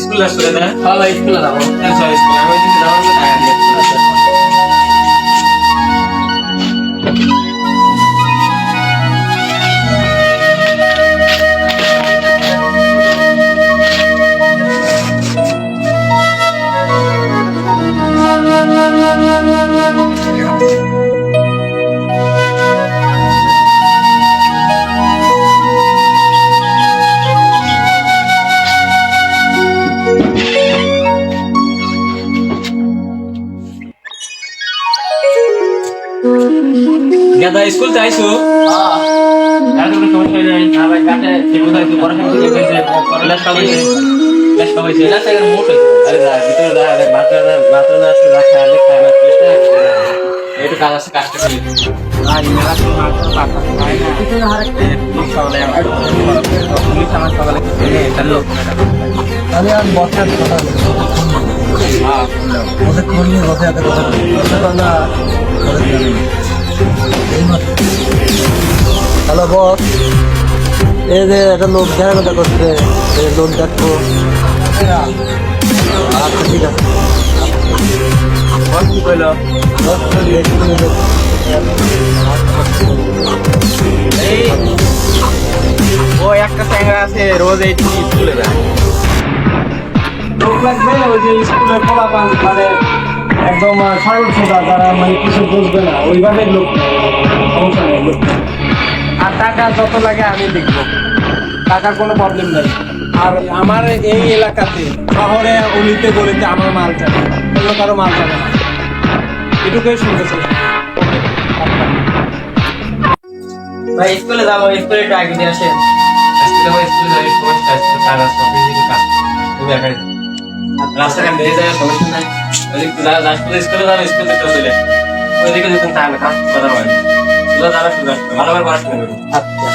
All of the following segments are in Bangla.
স্কুলে আসলে না? হ্যাঁ ভাই স্কুলে যাবো। আচ্ছা স্কুলে আমি যদি যাবো না টাকা দিয়ে স্কুলে আসবো। গেদা স্কুল যাইছো? হ্যাঁ আর কোনো সমস্যা নাই? না ভাই কাটে ঠিক মতো একটু পড়াশোনা করে গেছে ক্লাস কবে ক্লাস কবে এটা থেকে মোট হয়েছে। আরে যা ভিতরে যা আরে মাত্রা না আসলে রাখা আলে খায় না চেষ্টা একটু কাজ আছে কাজটা করে আর মেলা তো মাত্র পাতা খায় না। কিছু না হারাতে ঠিক সকালে আমার পুলিশ আমার সকালে কিছু নেই তার লোক তাহলে আর বসার কথা হ্যাঁ ওদের ফোন নিয়ে বসে এত কথা হ্যালো বস, এই যে একটা লোক দেখা কথা করছে, লোক দেখবো। আচ্ছা ঠিক আছে। বল কি কইলো এই ও একটা ট্যাংরা আছে রোজ এই স্কুলে যায়। লোক লাগবে ওই যে স্কুলের পোলাপান মানে একদম সরল সোজা, যারা মানে কিছু বুঝবে না ওইভাবে লোক, সমস্যা নেই লোক। আর টাকা যত লাগে আমি দেখবো, টাকার কোনো প্রবলেম নেই। আর আমার এই এলাকাতে শহরে অলিতে গলিতে আমার মাল যাবে, অন্য কারো মাল যাবে না, এটুকুই শুনতেছি। ভাই স্কুলে যাবো, স্কুলে একটু আগে দিয়ে আসেন। আজকে ভাই স্কুলে যাই সমস্যা আছে কাজ আছে অফিসে কাজ তুমি একাই যাও রাস্তাঘাট দিয়ে যায় সমস্যা নাই ওইদিকে যারা স্কুলে যাবে স্কুল থেকে চলে ওইদিকে যখন টাইম কাজ করা হয় তুলা যারা শুরু আসবে ভালো করে পড়াশোনা করবে আচ্ছা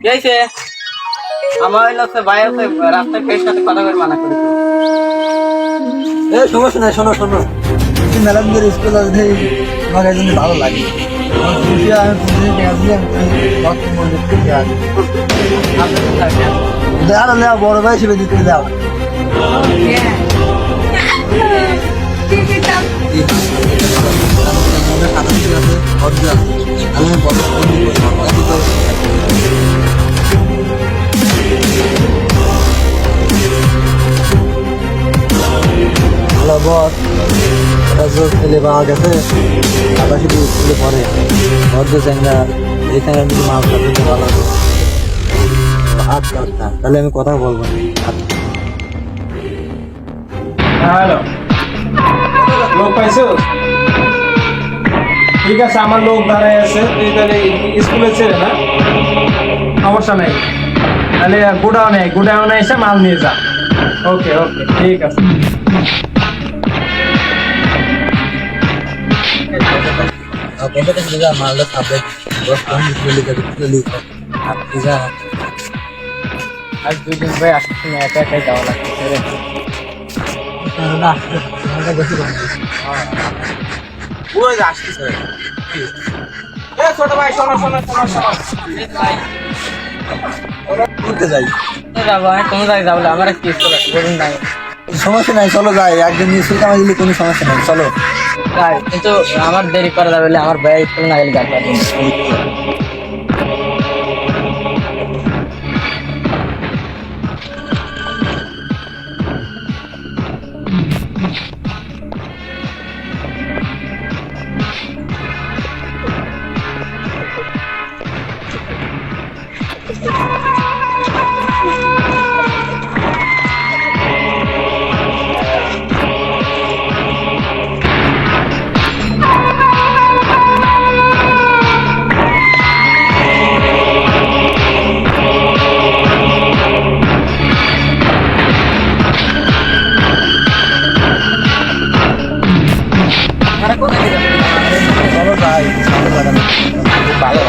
কি হয়েছে? আমার হইলো ভাই আছে রাস্তায় পেয়ের সাথে কথা বলে মানা করি। সমস্যা নাই, শোনো শোনো, ম্যাডাম স্কুল আছে আমার এই জন্য ভালো লাগে। আমার খুশি হয়, আমি খুশি দেওয়া নেওয়া বড় ভাই হিসেবে দিতে দেওয়া হ্যালো বস, এটা যে ছেলে পাওয়া গেছে আবাসিক স্কুলে পড়ে ভদ্র চ্যাংরা, এই চ্যাংরা যদি মাছ দিতে ভালো হবে। আচ্ছা আচ্ছা, তাহলে আমি কথা বলবো। আচ্ছা হ্যালো, লোক পাইছো? ঠিক আছে, আমার লোক দাঁড়ায় আছে, তুই তাহলে স্কুলে ছেড়ে না, সমস্যা নেই। তাহলে গুডাউনে এসে মাল নিয়ে যা। ওকে ওকে, ঠিক আছে। মালটা খাবে আজ দুদিন ভাই আসছি না, একা একাই যাওয়া লাগছে রে। ওই যে আসতেছে। এ ছোট ভাই শোনো শোনো শোনো শোনো। ঘুরতে যাই, যাবো আমি কোনো জায়গায় যাবো না, আমার কি স্কুল আছে বলুন নাই। সমস্যা নাই, চলো যাই। একদিন স্কুল কামাই দিলে কোনো সমস্যা নেই, চলো। তাই কিন্তু আমার দেরি করা যাবে না, আমার ভাই স্কুল না গেলে গাড়ি পাবে। ভালো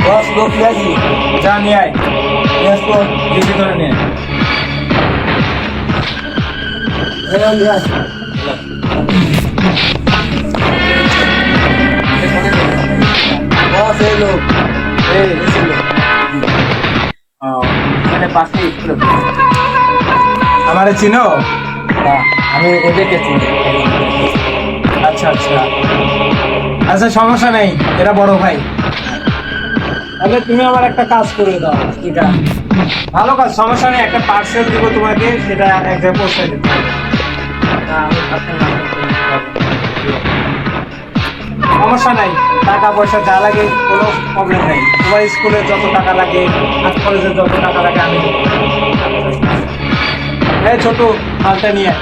বস লোক নিয়েছি, যা নিয়ে আয়, নিয়ে আসবো। বেশি করে নিয়ে আয়। এই নিয়ে আস। বস এই লোক, এই এসে লোক। ও, এখানে পাশে স্কুলে আমারে চিনো? আমি এদেরকে চিনি। আচ্ছা আচ্ছা আচ্ছা, সমস্যা নেই, এরা বড় ভাই। তাহলে তুমি আমার একটা কাজ করে দাও। এটা ভালো কাজ, সমস্যা নেই, একটা পার্সেল দিব তোমাকে, সেটা এক জায়গায় পৌঁছায় দিতে হবে। আমি আপনার নাম সমস্যা নাই, টাকা পয়সা যা লাগে কোনো প্রবলেম নেই। তোমার স্কুলে যত টাকা লাগে আর কলেজে যত টাকা লাগে আমি দেবো। এই ছোট মালটা নিয়ে আয়।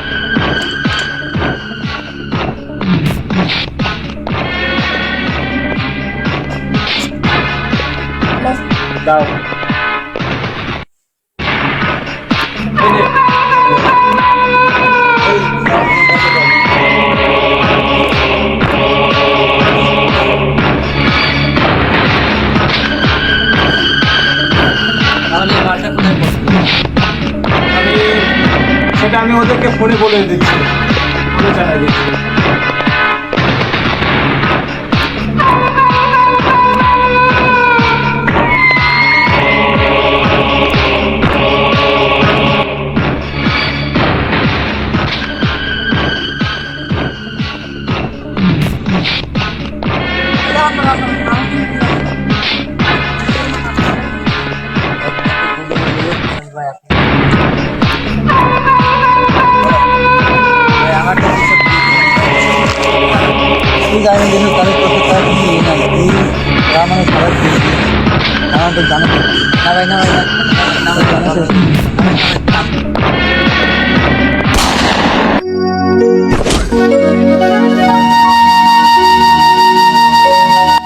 দাও। এই নে। তাহলে বাসা কোথায় পড়ছে? সেটা আমি ওদেরকে ফোনে বলে দিচ্ছি, ফোনে জানাই দিচ্ছি। আমি দেখি তাদের করতে তার কিছু ইয়ে নাই, এই মানে সবাই আমার তো জানা না ভাই, না ভাই, না ভাই, জানা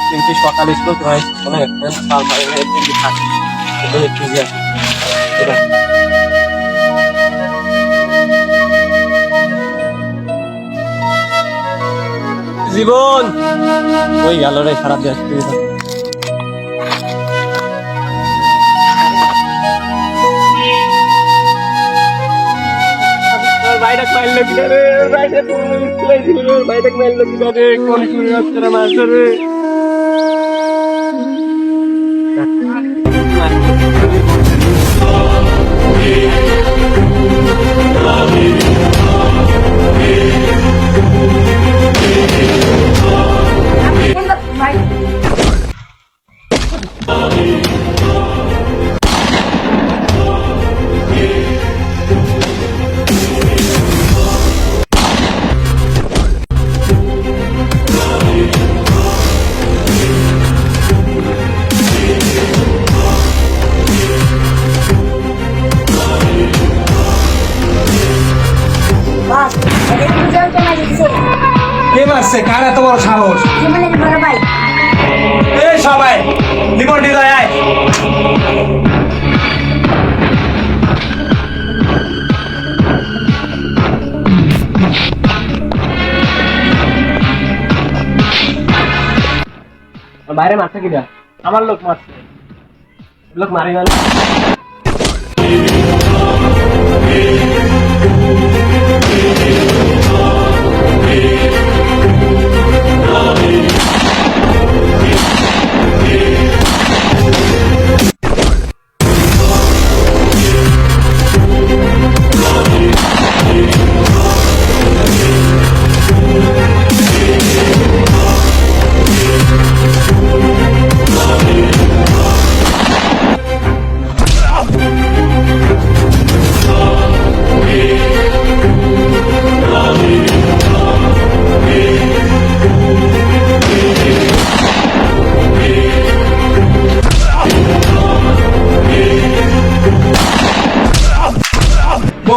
কিন্তু সকালে স্কুল হয় অনেক সাল হয় একটু থাকে একটু এটা জীবন ওই গেল রে, খারাপ যাচ্ছে। বাইরে মারলো কিনা রে, বাইরে বাইরে মারলো কিনা রে, কোন করে রাস্তাটা মারছে রে। কে মারছে? কার এত বড় সাহস? এই সবাই লিমন হৃদয় আয়। বাইরে মারছে কিনা? আমার লোক মারছে। লোক মারি গেল।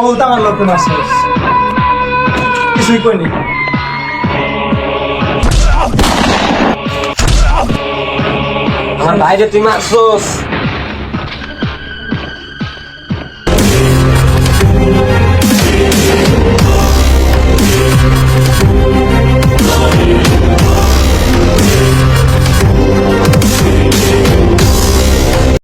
সকল তো আমার লোককে মারছিস কিছুই কইনি আমার বাইরে তুই মারছোস